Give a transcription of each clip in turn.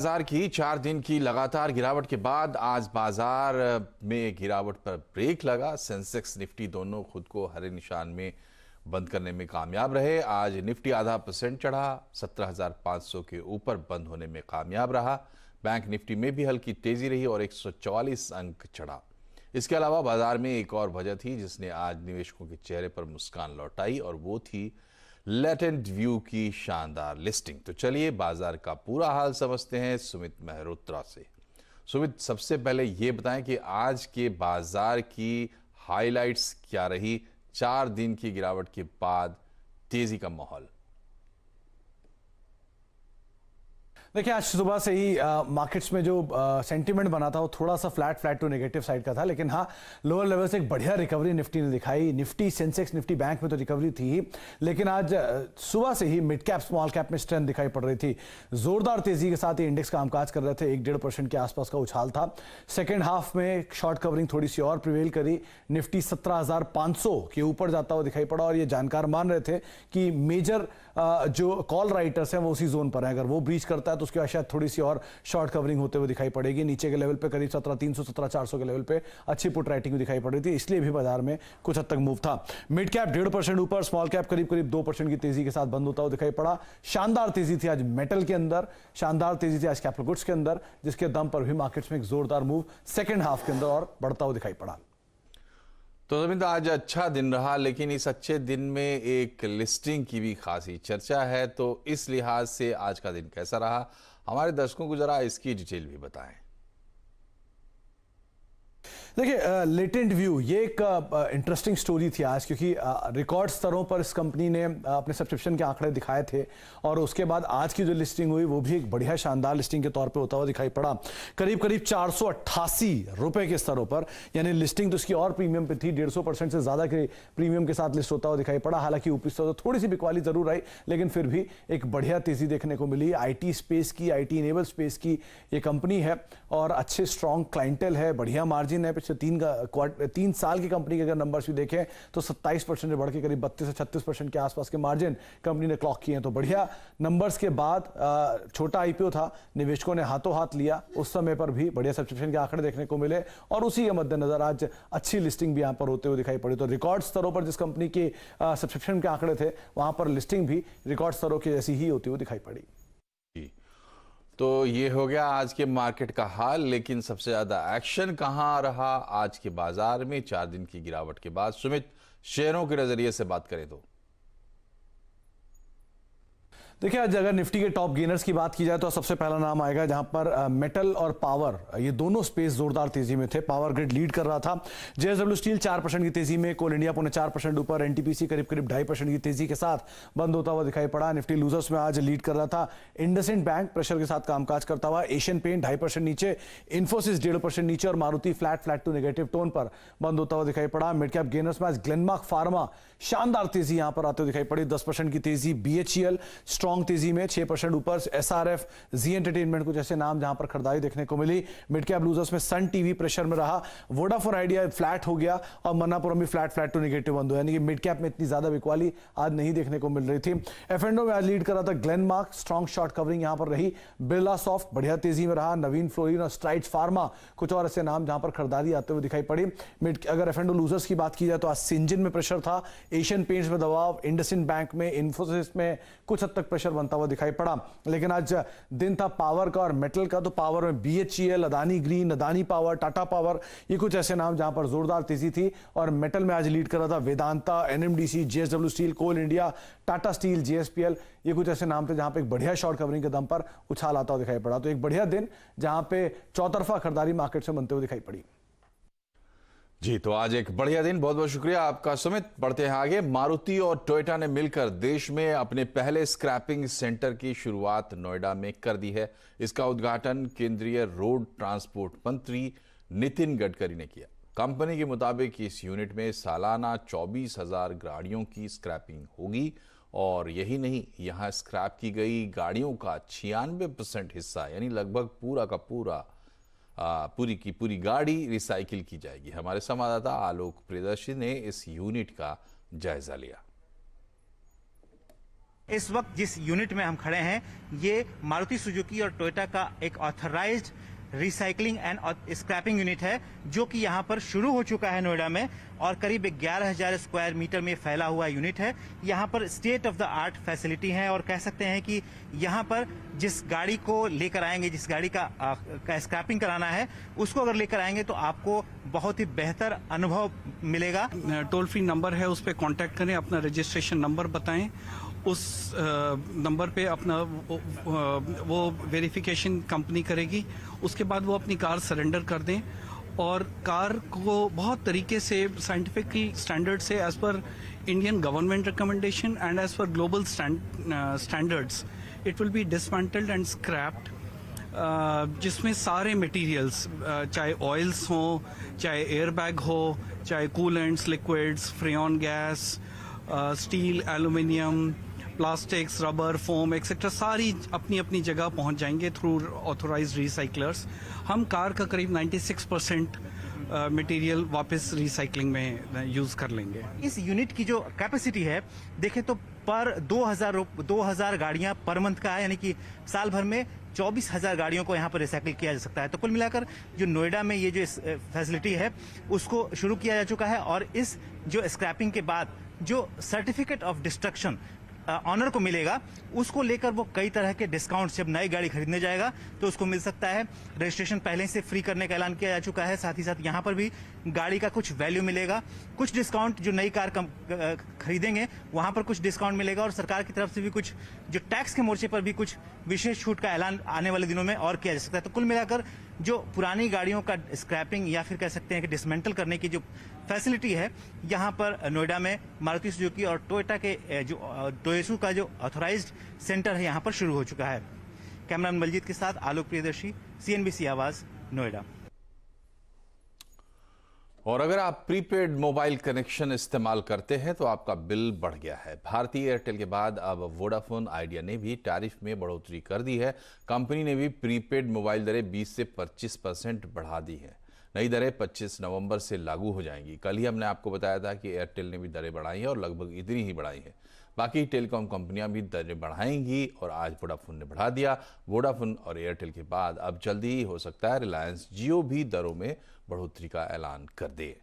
बाजार की 4 दिन की लगातार गिरावट के बाद आज बाजार में गिरावट पर ब्रेक लगा। सेंसेक्स निफ्टी दोनों खुद को हरे निशान में बंद करने में कामयाब रहे। आज निफ्टी आधा % चढ़ा, 17,500 के ऊपर बंद होने में कामयाब रहा। बैंक निफ्टी में भी हल्की तेजी रही और 144 अंक चढ़ा। इसके अलावा बाजार में एक और वजह थी जिसने आज निवेशकों के चेहरे पर मुस्कान लौटाई और वो थी लेटेंट व्यू की शानदार लिस्टिंग। तो चलिए बाजार का पूरा हाल समझते हैं सुमित मेहरोत्रा से। सुमित, सबसे पहले ये बताएं कि आज के बाजार की हाइलाइट्स क्या रही? 4 दिन की गिरावट के बाद तेजी का माहौल। देखिए, आज सुबह से ही मार्केट्स में जो सेंटीमेंट बना था वो थोड़ा सा फ्लैट टू नेगेटिव साइड का था, लेकिन हाँ, लोअर लेवल से एक बढ़िया रिकवरी निफ्टी ने दिखाई। निफ्टी, सेंसेक्स निफ्टी, बैंक में तो रिकवरी थी ही, लेकिन आज सुबह से ही मिड कैप स्मॉल कैप में स्ट्रेंथ दिखाई पड़ रही थी। जोरदार तेजी के साथ ही इंडेक्स कामकाज कर रहे थे। 1-1.5% के आसपास का उछाल था। सेकेंड हाफ में शॉर्ट कवरिंग थोड़ी सी और प्रिवेल करी। निफ्टी 17,500 के ऊपर जाता हुआ दिखाई पड़ा और ये जानकार मान रहे थे कि मेजर जो कॉल राइटर्स हैं वो उसी जोन पर है। अगर वो ब्रीच करता है तो उसके बाद शायद थोड़ी सी और शॉर्ट कवरिंग होते हुए दिखाई पड़ेगी। नीचे के लेवल पे करीब 17,300 17,400 के लेवल पे अच्छी पुट राइटिंग दिखाई पड़ रही थी, इसलिए भी बाजार में कुछ हद तक मूव था। मिड कैप 1.5% ऊपर, स्मॉल कैप करीब 2% की तेजी के साथ बंद होता हुआ दिखाई पड़ा। शानदार तेजी थी आज मेटल के अंदर, शानदार तेजी थी आज कैपिटल गुड्स के अंदर, जिसके दम पर भी मार्केट्स में एक जोरदार मूव सेकेंड हाफ के अंदर और बढ़ता हुआ दिखाई पड़ा। तो जमीन आज अच्छा दिन रहा, लेकिन इस अच्छे दिन में एक लिस्टिंग की भी खासी चर्चा है। तो इस लिहाज से आज का दिन कैसा रहा, हमारे दर्शकों को जरा इसकी डिटेल भी बताएं। देखिए, लेटेंट व्यू ये एक इंटरेस्टिंग स्टोरी थी आज, क्योंकि रिकॉर्ड स्तरों पर इस कंपनी ने अपने सब्सक्रिप्शन के आंकड़े दिखाए थे और उसके बाद आज की जो लिस्टिंग हुई वो भी एक बढ़िया शानदार लिस्टिंग के तौर पे होता हुआ दिखाई पड़ा। करीब 488 रुपए के स्तरों पर, यानी लिस्टिंग तो इसकी और प्रीमियम पे थी। 150% से ज्यादा के प्रीमियम के साथ लिस्ट होता हुआ दिखाई पड़ा। हालांकि ऊपरी स्तर थोड़ी सी बिकवाली जरूर आई, लेकिन फिर भी एक बढ़िया तेजी देखने को मिली। IT स्पेस की, IT इनेबल स्पेस की ये कंपनी है और अच्छे स्ट्रॉन्ग क्लाइंटेल है, बढ़िया मार्जिन है। पिछले 3 साल की कंपनी के अगर नंबर्स भी देखें तो 27% से बढ़ के करीब 32 से 36% के आसपास के मार्जिन कंपनी ने क्लॉक किए हैं। तो बढ़िया नंबर्स के बाद छोटा IPO था, निवेशकों ने हाथों हाथ लिया। उस समय पर भी बढ़िया सब्सक्रिप्शन के आंकड़े देखने को मिले और उसी के मद्देनजर आज अच्छी लिस्टिंग भी यहां पर होते हुए दिखाई पड़ी। तो रिकॉर्ड स्तरों पर जिस कंपनी के सब्सक्रिप्शन के आंकड़े थे, वहां पर लिस्टिंग भी रिकॉर्ड स्तरों की जैसी ही होती हुई दिखाई पड़ी। तो ये हो गया आज के मार्केट का हाल, लेकिन सबसे ज्यादा एक्शन कहां रहा आज के बाजार में 4 दिन की गिरावट के बाद? सुमित, शेयरों के नजरिए से बात करें तो देखिए, आज अगर निफ्टी के टॉप गेनर्स की बात की जाए तो सबसे पहला नाम आएगा जहां पर मेटल और पावर, ये दोनों स्पेस जोरदार तेजी में थे। पावर ग्रिड लीड कर रहा था। JSW स्टील 4% की तेजी में, कोल इंडिया 4% ऊपर, NTPC करीब 2.5% की तेजी के साथ बंद होता हुआ दिखाई पड़ा। निफ्टी लूजर्स में आज लीड कर रहा था। इंडसइंड बैंक प्रेशर के साथ कामकाज करता हुआ। एशियन पेंट 2.5% नीचे, इन्फोसिस 1.5% नीचे और Maruti flat to negative tone पर बंद होता हुआ दिखाई पड़ा। मिड कैप गेनर्स में आज ग्लेनमार्क फार्मा शानदार तेजी यहां पर आते हुए दिखाई पड़ी, 10% की तेजी। BHEL स्ट्रॉन्ग तेजी में 6% ऊपर। SRF, जी एंटरटेनमेंट कुछ ऐसे नाम जहां पर खरीदारी देखने को मिली। मिड कैप लूजर्स में सन टीवी प्रेशर में रहा। वोडाफोन आइडिया फ्लैट हो गया और मन्नापुरम भी फ्लैट टू नेगेटिव बंद हुआ, यानी कि मिड कैप में इतनी ज्यादा बिकवाली आज नहीं देखने को मिल रही थी। F&O में आज लीड कर रहा था ग्लेनमार्क, स्ट्रॉन्ग शॉर्ट कवरिंग यहां पर रही। बिरला सॉफ्ट बढ़िया तेजी में रहा। नवीन फ्लोरिन और स्ट्राइड्स फार्मा कुछ और ऐसे नाम जहां पर खरीदारी आते हुए दिखाई पड़ी। अगर F&O लूजर्स की बात की जाए तो आज सिंजन में प्रेशर था, एशियन पेंट्स में दबाव, इंडसइंड बैंक में, इन्फोसिस में कुछ हद तक प्रेशर बनता हुआ दिखाई पड़ा। लेकिन आज दिन था पावर का और मेटल का। तो पावर में BHEL, Adani green, Adani power, Tata power, ये कुछ ऐसे नाम जहां पर जोरदार तेजी थी। और मेटल में आज लीड कर रहा था वेदांता, NMDC, JSW स्टील, कोल इंडिया, टाटा स्टील, JSPL, ये कुछ ऐसे नाम थे जहां पे एक बढ़िया शॉर्ट कवरिंग के दम पर उछाल आता हुआ दिखाई पड़ा। तो एक बढ़िया दिन जहां पे चौतरफा खरीदारी मार्केट से बनते हुए दिखाई पड़ी। जी, तो आज एक बढ़िया दिन। बहुत बहुत शुक्रिया आपका सुमित। बढ़ते हैं आगे। मारुति और टोयोटा ने मिलकर देश में अपने पहले स्क्रैपिंग सेंटर की शुरुआत नोएडा में कर दी है। इसका उद्घाटन केंद्रीय रोड ट्रांसपोर्ट मंत्री नितिन गडकरी ने किया। कंपनी के मुताबिक इस यूनिट में सालाना 24,000 गाड़ियों की स्क्रैपिंग होगी और यही नहीं, यहां स्क्रैप की गई गाड़ियों का 96% हिस्सा, यानी लगभग पूरा का पूरा पूरी की पूरी गाड़ी रिसाइकिल की जाएगी। हमारे संवाददाता आलोक प्रियदर्शी ने इस यूनिट का जायजा लिया। इस वक्त जिस यूनिट में हम खड़े हैं ये मारुति सुजुकी और टोयोटा का एक authorised recycling and scrapping unit है जो कि यहाँ पर शुरू हो चुका है नोएडा में और करीब 11,000 स्क्वायर मीटर में फैला हुआ यूनिट है। यहाँ पर state of the art facility है और कह सकते हैं कि यहाँ पर जिस गाड़ी को लेकर आएंगे, जिस गाड़ी का स्क्रैपिंग कराना है उसको अगर लेकर आएंगे तो आपको बहुत ही बेहतर अनुभव मिलेगा। टोल फ्री नंबर है, उस पर कॉन्टैक्ट करें, अपना रजिस्ट्रेशन नंबर बताएं, उस नंबर पे अपना वो वेरिफिकेशन कंपनी करेगी, उसके बाद वो अपनी कार सरेंडर कर दें और कार को बहुत तरीके से साइंटिफिक स्टैंडर्ड से as per Indian government recommendation and as per global standards it will be dismantled and scrapped, जिसमें सारे मटेरियल्स चाहे ऑयल्स हों, चाहे एयरबैग हो, चाहे coolants, liquids, freon gas, steel, aluminium, plastics, rubber, foam etcetera सारी अपनी अपनी जगह पहुंच जाएंगे थ्रू ऑथोराइज्ड रिसाइकलर्स। हम कार का करीब 96% मटेरियल वापस रिसाइकलिंग में यूज कर लेंगे। इस यूनिट की जो कैपेसिटी है देखें तो पर 2000 गाड़ियां पर मंथ का है, यानी कि साल भर में 24,000 गाड़ियों को यहाँ पर रिसाइकिल किया जा सकता है। तो कुल मिलाकर जो नोएडा में ये जो फैसिलिटी है उसको शुरू किया जा चुका है और इस जो स्क्रैपिंग के बाद जो सर्टिफिकेट ऑफ डिस्ट्रक्शन ऑनर को मिलेगा उसको लेकर वो कई तरह के डिस्काउंट, जब नई गाड़ी खरीदने जाएगा तो उसको मिल सकता है। रजिस्ट्रेशन पहले से फ्री करने का ऐलान किया जा चुका है, साथ ही साथ यहाँ पर भी गाड़ी का कुछ वैल्यू मिलेगा, कुछ डिस्काउंट जो नई कार खरीदेंगे वहां पर कुछ डिस्काउंट मिलेगा और सरकार की तरफ से भी कुछ जो टैक्स के मोर्चे पर भी कुछ विशेष छूट का ऐलान आने वाले दिनों में और किया जा सकता है। तो कुल मिलाकर जो पुरानी गाड़ियों का स्क्रैपिंग या फिर कह सकते हैं कि डिसमेंटल करने की जो फैसिलिटी है यहाँ पर नोएडा में मारुति सुजुकी और टोयोटा के जो टोयोसू का जो ऑथराइज्ड सेंटर है यहाँ पर शुरू हो चुका है। कैमरामैन बलजीत के साथ आलोक प्रियदर्शी, CNBC आवाज, नोएडा। और अगर आप प्रीपेड मोबाइल कनेक्शन इस्तेमाल करते हैं तो आपका बिल बढ़ गया है। भारतीय एयरटेल के बाद अब वोडाफोन आइडिया ने भी टैरिफ में बढ़ोतरी कर दी है। कंपनी ने भी प्रीपेड मोबाइल दरें 20 से 25% बढ़ा दी है। नई दरें 25 नवंबर से लागू हो जाएंगी। कल ही हमने आपको बताया था कि एयरटेल ने भी दरें बढ़ाई हैं और लगभग इतनी ही बढ़ाई हैं। बाकी टेलीकॉम कंपनियां भी दरें बढ़ाएंगी और आज वोडाफोन ने बढ़ा दिया। वोडाफोन और एयरटेल के बाद अब जल्दी ही हो सकता है रिलायंस जियो भी दरों में बढ़ोतरी का ऐलान कर दे।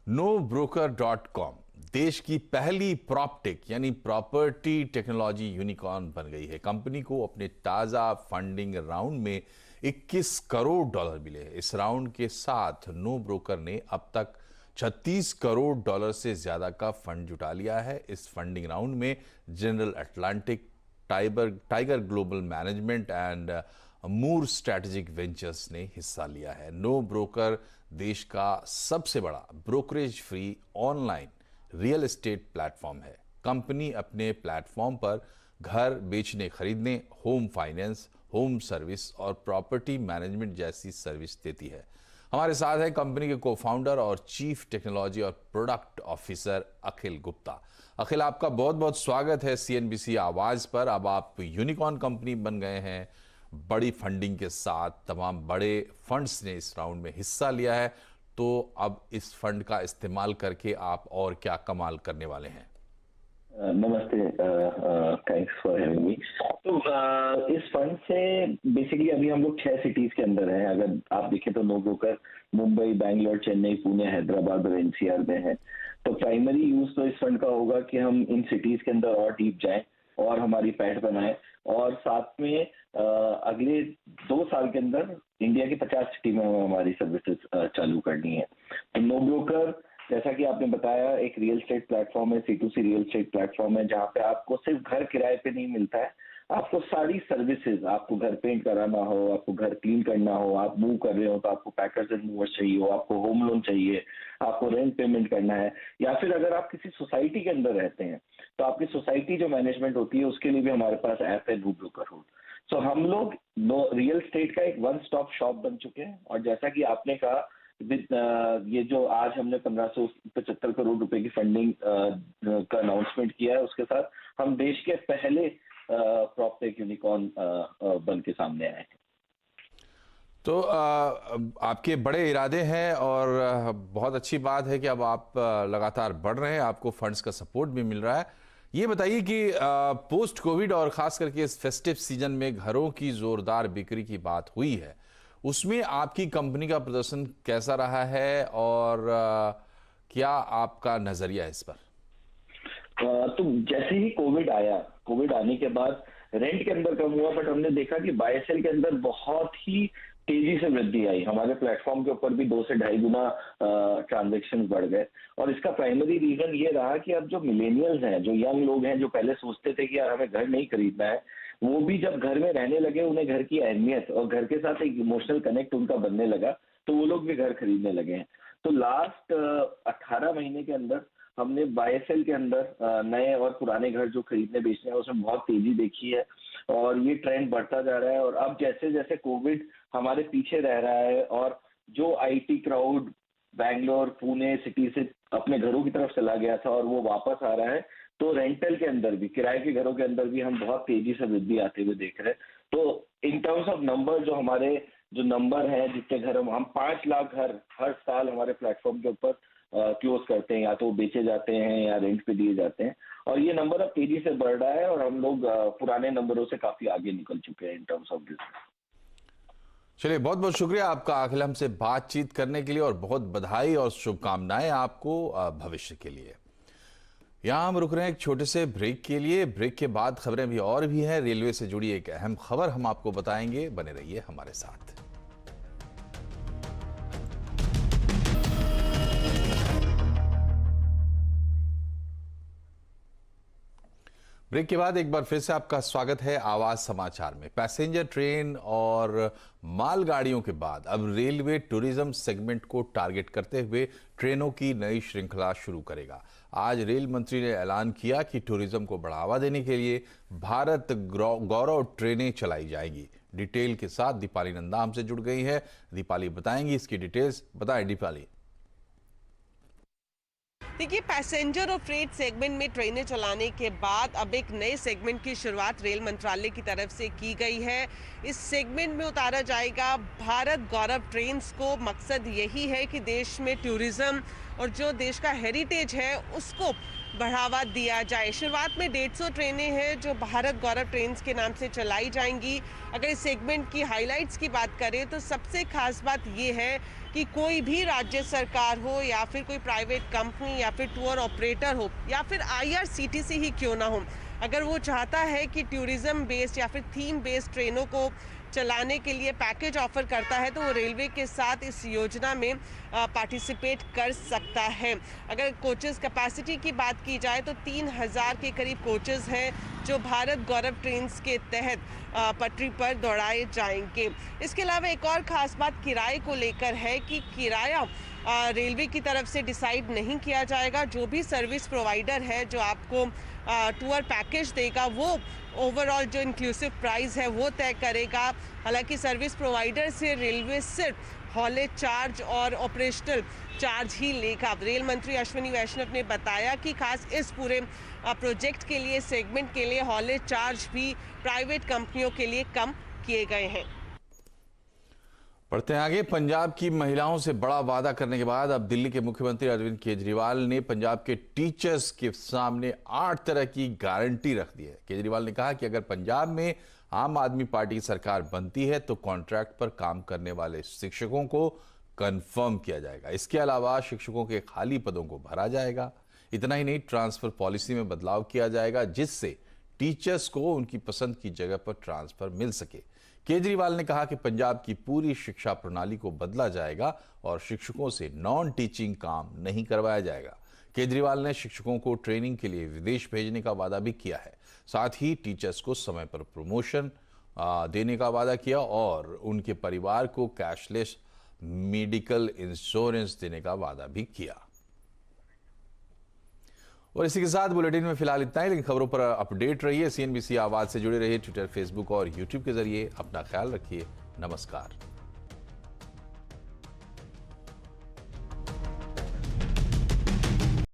NoBroker.com देश की पहली प्रॉपटेक यानी प्रॉपर्टी टेक्नोलॉजी यूनिकॉर्न बन गई है। कंपनी को अपने ताजा फंडिंग राउंड में 21 करोड़ डॉलर मिले। इस राउंड के साथ नो ब्रोकर ने अब तक 36 करोड़ डॉलर से ज्यादा का फंड जुटा लिया है। इस फंडिंग राउंड में General Atlantic, Tiger Global Management and Moore Strategic Ventures ने हिस्सा लिया है। नो ब्रोकर देश का सबसे बड़ा brokerage free online real estate platform है। कंपनी अपने प्लेटफॉर्म पर घर बेचने, खरीदने, होम फाइनेंस, होम सर्विस और प्रॉपर्टी मैनेजमेंट जैसी सर्विस देती है। हमारे साथ है कंपनी के को-फाउंडर और चीफ टेक्नोलॉजी और प्रोडक्ट ऑफिसर अखिल गुप्ता। अखिल, आपका बहुत बहुत स्वागत है CNBC आवाज पर। अब आप यूनिकॉर्न कंपनी बन गए हैं, बड़ी फंडिंग के साथ तमाम बड़े फंड्स ने इस राउंड में हिस्सा लिया है, तो अब इस फंड का इस्तेमाल करके आप और क्या कमाल करने वाले हैं? नमस्ते, थैंक्स फॉर हैविंग मी। तो इस फंड से बेसिकली अभी हम लोग 6 सिटीज के अंदर हैं। अगर आप देखें तो नो ब्रोकर मुंबई, बैंगलोर, चेन्नई, पुणे, हैदराबाद और NCR में है। तो प्राइमरी यूज तो इस फंड का होगा कि हम इन सिटीज के अंदर और डीप जाएं और हमारी पैठ बनाएं और साथ में अगले 2 साल के अंदर इंडिया की 50 सिटी में हमारी सर्विसेज चालू करनी है। तो नो ब्रोकर, जैसा कि आपने बताया, एक रियल एस्टेट प्लेटफॉर्म है, C2C रियल एस्टेट प्लेटफॉर्म है, जहाँ पे आपको सिर्फ घर किराए पे नहीं मिलता है, आपको सारी सर्विसेज, आपको घर पेंट कराना हो, आपको घर क्लीन करना हो, आप मूव कर रहे हो तो आपको पैकर्स एंड मूवर्स चाहिए हो, आपको होम लोन चाहिए, आपको रेंट पेमेंट करना है, या फिर अगर आप किसी सोसाइटी के अंदर रहते हैं तो आपकी सोसाइटी जो मैनेजमेंट होती है उसके लिए भी हमारे पास ऐप है नो ब्रोकर हुड। सो हम लोग रियल एस्टेट का एक वन स्टॉप शॉप बन चुके हैं। और जैसा कि आपने कहा, ये जो आज हमने 1575 करोड़ रुपए की फंडिंग का अनाउंसमेंट किया है, उसके साथ हम देश के पहले प्रॉपटेक यूनिकॉर्न बन के सामने आए हैं। तो आपके बड़े इरादे हैं और बहुत अच्छी बात है कि अब आप लगातार बढ़ रहे हैं, आपको फंड्स का सपोर्ट भी मिल रहा है। ये बताइए कि पोस्ट कोविड और खास करके इस फेस्टिव सीजन में घरों की जोरदार बिक्री की बात हुई है, उसमें आपकी कंपनी का प्रदर्शन कैसा रहा है और क्या आपका नजरिया है इस पर? तो जैसे ही कोविड आया, कोविड आने के बाद रेंट के अंदर कम हुआ, बट हमने देखा कि बाय सेल के अंदर बहुत ही तेजी से वृद्धि आई। हमारे प्लेटफॉर्म के ऊपर भी 2 से 2.5 गुना ट्रांजैक्शन बढ़ गए। और इसका प्राइमरी रीजन ये रहा कि अब जो मिलेनियल्स हैं, जो यंग लोग हैं, जो पहले सोचते थे कि यार हमें घर नहीं खरीदना है, वो भी जब घर में रहने लगे, उन्हें घर की अहमियत और घर के साथ एक इमोशनल कनेक्ट उनका बनने लगा, तो वो लोग भी घर खरीदने लगे हैं। तो लास्ट 18 महीने के अंदर हमने बाय सेल के अंदर नए और पुराने घर जो खरीदने बेचने हैं उसमें बहुत तेजी देखी है और ये ट्रेंड बढ़ता जा रहा है। और अब जैसे जैसे कोविड हमारे पीछे रह रहा है और जो IT crowd Bangalore Pune city से अपने घरों की तरफ चला गया था और वो वापस आ रहा है, तो रेंटल के अंदर भी, किराए के घरों के अंदर भी हम बहुत तेजी से वृद्धि आते हुए देख रहे हैं। तो इन टर्म्स ऑफ नंबर, जो हमारे जो नंबर है, जितने घर हम 5 लाख घर हर साल हमारे प्लेटफॉर्म के ऊपर क्लोज करते हैं, या तो बेचे जाते हैं या रेंट पे दिए जाते हैं। और ये नंबर अब तेजी से बढ़ रहा है और हम लोग पुराने नंबरों से काफी आगे निकल चुके हैं इन टर्म्स ऑफ बिजनेस। चलिए, बहुत बहुत शुक्रिया आपका आखिल हमसे बातचीत करने के लिए और बहुत बधाई और शुभकामनाएं आपको भविष्य के लिए। यहाँ हम रुक रहे हैं एक छोटे से ब्रेक के लिए। ब्रेक के बाद खबरें भी और भी हैं। रेलवे से जुड़ी एक अहम खबर हम आपको बताएंगे, बने रहिए हमारे साथ। ब्रेक के बाद एक बार फिर से आपका स्वागत है आवाज समाचार में। पैसेंजर ट्रेन और मालगाड़ियों के बाद अब रेलवे टूरिज्म सेगमेंट को टारगेट करते हुए ट्रेनों की नई श्रृंखला शुरू करेगा। आज रेल मंत्री ने ऐलान किया कि टूरिज्म को बढ़ावा देने के लिए भारत गौरव ट्रेनें चलाई जाएंगी। डिटेल के साथ दीपाली नंदा हमसे जुड़ गई है। दीपाली बताएंगी इसकी डिटेल्स। बताएं दीपाली। देखिए, पैसेंजर और फ्रेट सेगमेंट में ट्रेनें चलाने के बाद अब एक नए सेगमेंट की शुरुआत रेल मंत्रालय की तरफ से की गई है। इस सेगमेंट में उतारा जाएगा भारत गौरव ट्रेन्स को। मकसद यही है कि देश में टूरिज्म और जो देश का हेरिटेज है उसको बढ़ावा दिया जाए। शुरुआत में 150 ट्रेनें हैं जो भारत गौरव ट्रेन्स के नाम से चलाई जाएंगी। अगर इस सेगमेंट की हाइलाइट्स की बात करें तो सबसे खास बात ये है कि कोई भी राज्य सरकार हो या फिर कोई प्राइवेट कंपनी या फिर टूर ऑपरेटर हो या फिर IRCTC ही क्यों ना हो, अगर वो चाहता है कि टूरिज्म बेस्ड या फिर थीम बेस्ड ट्रेनों को चलाने के लिए पैकेज ऑफर करता है तो वो रेलवे के साथ इस योजना में पार्टिसिपेट कर सकता है। अगर कोचेस कैपेसिटी की बात की जाए तो 3000 के करीब कोचेस हैं जो भारत गौरव ट्रेन्स के तहत पटरी पर दौड़ाए जाएंगे। इसके अलावा एक और खास बात किराए को लेकर है कि किराया रेलवे की तरफ से डिसाइड नहीं किया जाएगा। जो भी सर्विस प्रोवाइडर है जो आपको टूर पैकेज देगा वो ओवरऑल जो इंक्लूसिव प्राइस है वो तय करेगा। हालांकि सर्विस प्रोवाइडर से रेलवे सिर्फ हॉलेज चार्ज और ऑपरेशनल चार्ज ही लेगा। रेल मंत्री अश्विनी वैष्णव ने बताया कि खास इस पूरे प्रोजेक्ट के लिए, सेगमेंट के लिए हॉलेज चार्ज भी प्राइवेट कंपनियों के लिए कम किए गए हैं। बढ़ते हैं आगे। पंजाब की महिलाओं से बड़ा वादा करने के बाद अब दिल्ली के मुख्यमंत्री अरविंद केजरीवाल ने पंजाब के टीचर्स के सामने 8 तरह की गारंटी रख दी है। केजरीवाल ने कहा कि अगर पंजाब में आम आदमी पार्टी की सरकार बनती है तो कॉन्ट्रैक्ट पर काम करने वाले शिक्षकों को कंफर्म किया जाएगा। इसके अलावा शिक्षकों के खाली पदों को भरा जाएगा। इतना ही नहीं, ट्रांसफर पॉलिसी में बदलाव किया जाएगा जिससे टीचर्स को उनकी पसंद की जगह पर ट्रांसफर मिल सके। केजरीवाल ने कहा कि पंजाब की पूरी शिक्षा प्रणाली को बदला जाएगा और शिक्षकों से नॉन टीचिंग काम नहीं करवाया जाएगा। केजरीवाल ने शिक्षकों को ट्रेनिंग के लिए विदेश भेजने का वादा भी किया है। साथ ही टीचर्स को समय पर प्रमोशन देने का वादा किया और उनके परिवार को कैशलेस मेडिकल इंश्योरेंस देने का वादा भी किया। और इसी के साथ बुलेटिन में फिलहाल इतना ही, लेकिन खबरों पर अपडेट रहिए। CNBC आवाज से जुड़े रहिए। ट्विटर, फेसबुक और यूट्यूब के जरिए अपना ख्याल रखिए। नमस्कार।